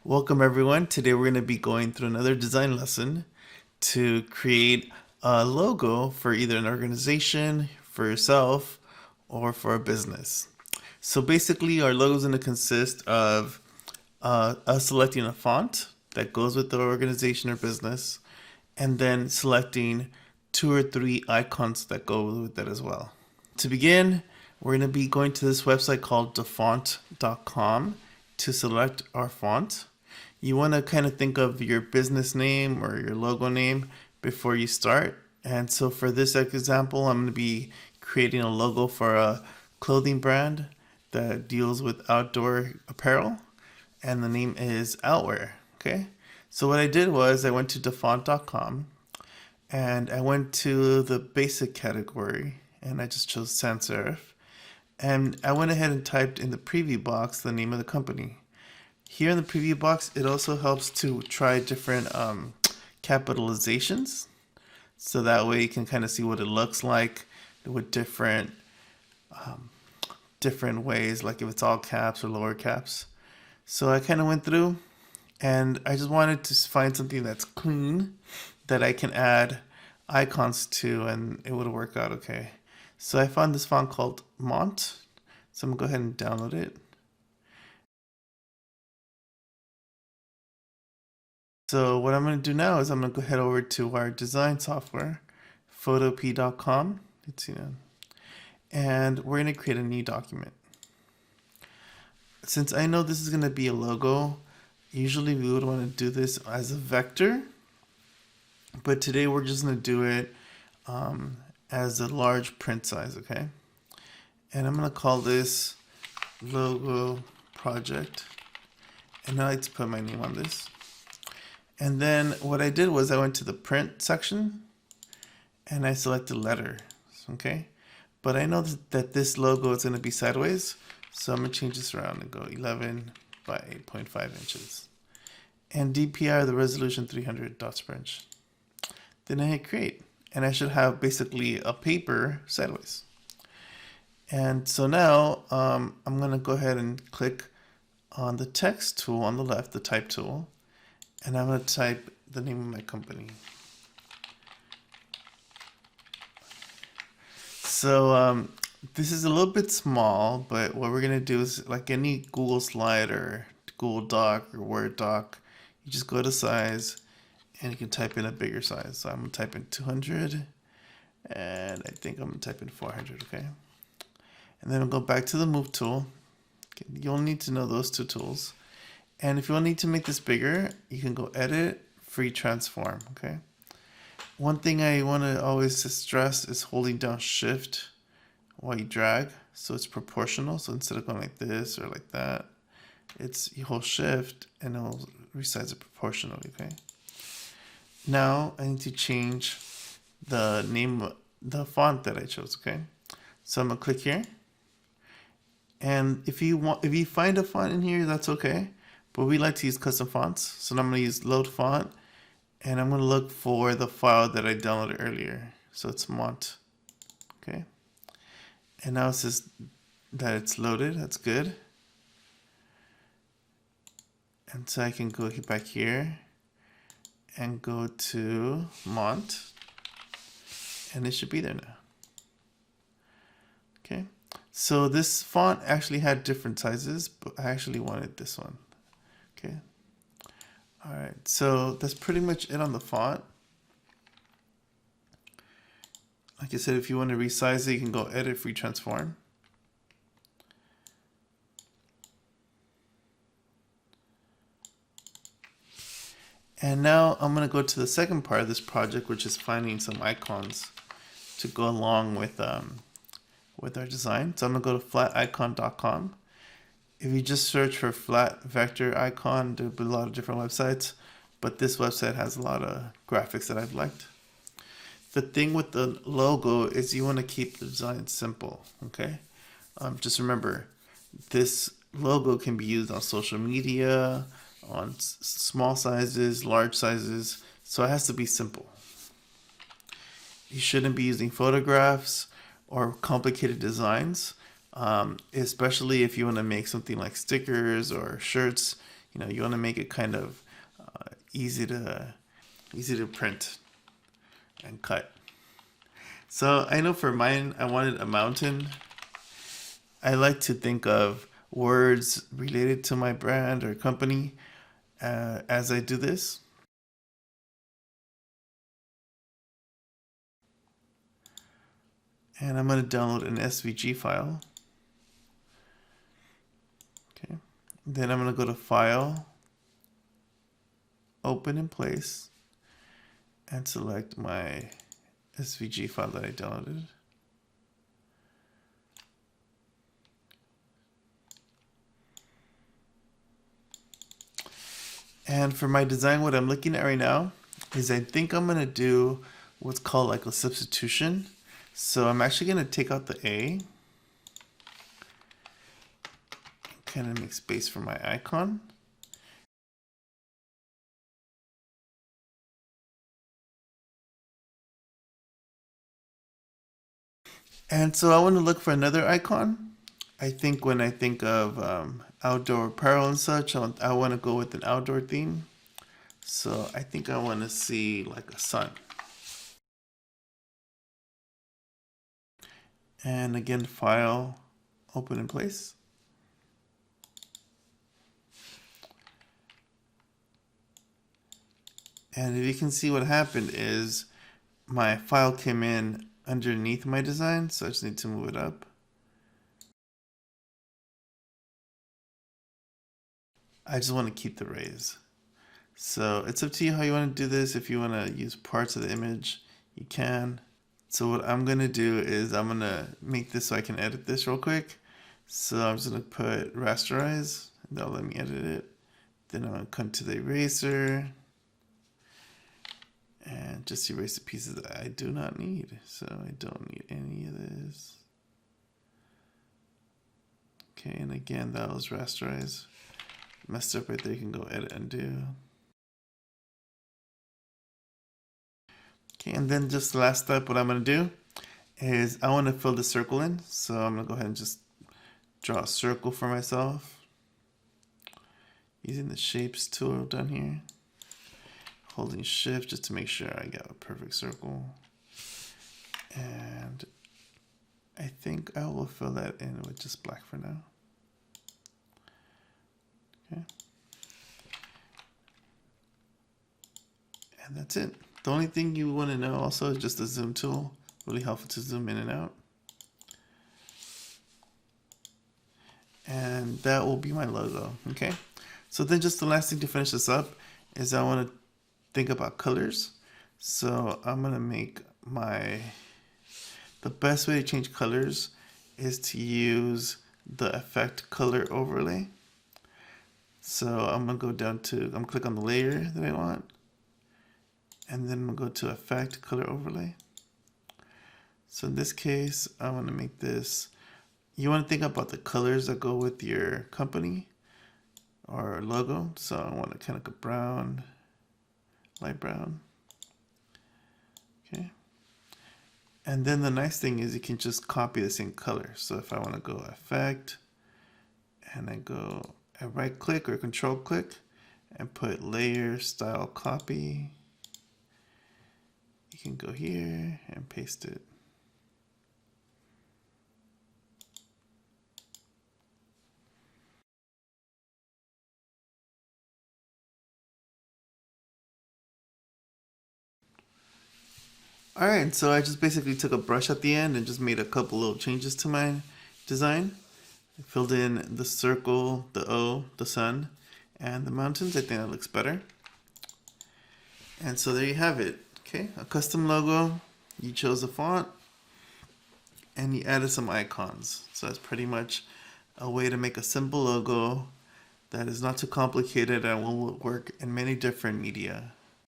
Welcome everyone. Today we're going to be going through another design lesson to create a logo for either an organization, for yourself, or for a business. So basically our logo is going to consist of us selecting a font that goes with the organization or business, and then selecting 2 or 3 icons that go with that as well. To begin, we're going to be going to this website called dafont.com to select our font. You want to kind of think of your business name or your logo name before you start. And so for this example, I'm going to be creating a logo for a clothing brand that deals with outdoor apparel, and the name is Outwear. Okay, so what I did was I went to dafont.com and I went to the basic category and I just chose sans serif, and I went ahead and typed in the preview box the name of the company. Here in the preview box, it also helps to try different capitalizations, so that way you can kind of see what it looks like with different ways, like if it's all caps or lower caps. So I kind of went through and I just wanted to find something that's clean that I can add icons to, and it would work out okay. So I found this font called Mont. So I'm gonna go ahead and download it. So what I'm going to do now is I'm going to go head over to our design software, photopea.com. And we're going to create a new document. Since I know this is going to be a logo, usually we would want to do this as a vector, but today we're just going to do it as a large print size, okay? And I'm going to call this logo project, and I like to put my name on this. And then what I did was I went to the print section and I selected letter, okay? But I know that this logo is going to be sideways, so I'm going to change this around and go 11 by 8.5 inches. And DPI, the resolution 300 dots per inch. Then I hit create, and I should have basically a paper sideways. And so now I'm going to go ahead and click on the text tool on the left, the type tool, and I'm going to type the name of my company. So this is a little bit small, but what we're going to do is, like any Google slide or Google Doc or Word doc, you just go to size and you can type in a bigger size. So I'm going to type in 200, and I think I'm going to type in 400, okay? And then I'll go back to the move tool. You'll need to know those two tools. And if you need to make this bigger, you can go edit, free transform, okay? One thing I want to always stress is holding down shift while you drag, so it's proportional. So instead of going like this or like that, you hold shift and it'll resize it proportionally, okay? Now I need to change the name, the font that I chose, okay? So I'm gonna click here. And if you find a font in here, that's okay. But we like to use custom fonts. So now I'm going to use load font, and I'm going to look for the file that I downloaded earlier. So it's Mont. Okay. And now it says that it's loaded. That's good. And so I can go back here and go to Mont, and it should be there now. Okay. So this font actually had different sizes, but I actually wanted this one. Okay. All right. So that's pretty much it on the font. Like I said, if you want to resize it, you can go edit, free transform. And now I'm going to go to the second part of this project, which is finding some icons to go along with our design. So I'm going to go to flaticon.com. If you just search for flat vector icon, there'll be a lot of different websites, but this website has a lot of graphics that I've liked. The thing with the logo is you want to keep the design simple, okay? Just remember, this logo can be used on social media, on small sizes, large sizes, so it has to be simple. You shouldn't be using photographs or complicated designs. Especially if you want to make something like stickers or shirts, you want to make it kind of easy to print and cut. So I know for mine, I wanted a mountain. I like to think of words related to my brand or company as I do this. And I'm going to download an SVG file. Okay. Then I'm going to go to File, Open in Place, and select my SVG file that I downloaded. And for my design, what I'm looking at right now is I think I'm going to do what's called like a substitution. So I'm actually going to take out the A, kind of make space for my icon. And so I want to look for another icon. I think when I think of outdoor apparel and such, I want to go with an outdoor theme. So I think I want to see like a sun. And again, File, Open in Place. And if you can see, what happened is my file came in underneath my design, so I just need to move it up. I just want to keep the rays. So it's up to you how you want to do this. If you want to use parts of the image, you can. So what I'm going to do is I'm going to make this so I can edit this real quick. So I'm just going to put rasterize, and that'll let me edit it. Then I'm going to come to the eraser and just erase the pieces that I do not need. So I don't need any of this. Okay, and again, that was rasterize. Messed up right there, you can go edit, undo. Okay, and then just the last step, what I'm gonna do is I wanna fill the circle in. So I'm gonna go ahead and just draw a circle for myself. Using the shapes tool down here. Holding shift just to make sure I got a perfect circle. And I think I will fill that in with just black for now. Okay. And that's it. The only thing you want to know also is just the zoom tool. Really helpful to zoom in and out. And that will be my logo. Okay. So then just the last thing to finish this up is I want to think about colors. So I'm going to make the best way to change colors is to use the effect color overlay. So I'm going to go down to, I'm going to click on the layer that I want. And then I'm going to go to effect color overlay. So in this case, I want to make this, you want to think about the colors that go with your company or logo. So I want to kind of go brown, light brown. Okay. And then the nice thing is you can just copy the same color. So if I want to go effect and I go a right click or control click and put layer style copy, you can go here and paste it. All right, so I just basically took a brush at the end and just made a couple little changes to my design. I filled in the circle, the O, the sun, and the mountains. I think that looks better. And so there you have it. Okay, a custom logo. You chose a font and you added some icons. So that's pretty much a way to make a simple logo that is not too complicated and will work in many different media.